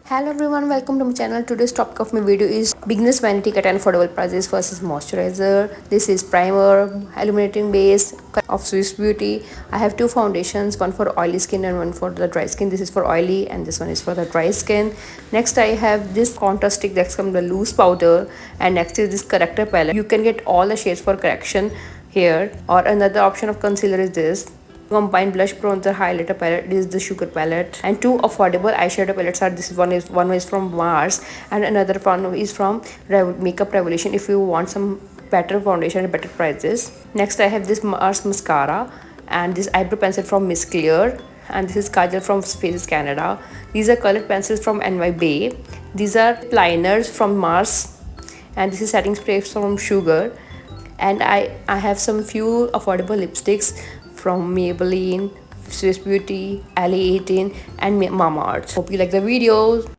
Hello everyone, welcome to my channel. Today's topic of my video is beginners vanity cut and affordable prices versus moisturizer. This is primer, illuminating base of Swiss Beauty. I have two foundations, one for oily skin and one for the dry skin. This is for oily and this one is for the dry skin. Next I have this contour stick that's from the loose powder, and next is this corrector palette. You can get all the shades for correction here, or another option of concealer is this combined blush bronzer highlighter palette. This is the sugar palette, and two affordable eyeshadow palettes are this one is from Mars and another one is from Makeup Revolution if you want some better foundation at better prices. Next I have this Mars mascara and this eyebrow pencil from Miss Clear, and this is kajal from Faces Canada. These are colored pencils from NY Bay. These are liners from Mars, and this is setting spray from Sugar. And I have some few affordable lipsticks from Maybelline, Swiss Beauty, Ali 18 and Mama Earth. Hope you like the video.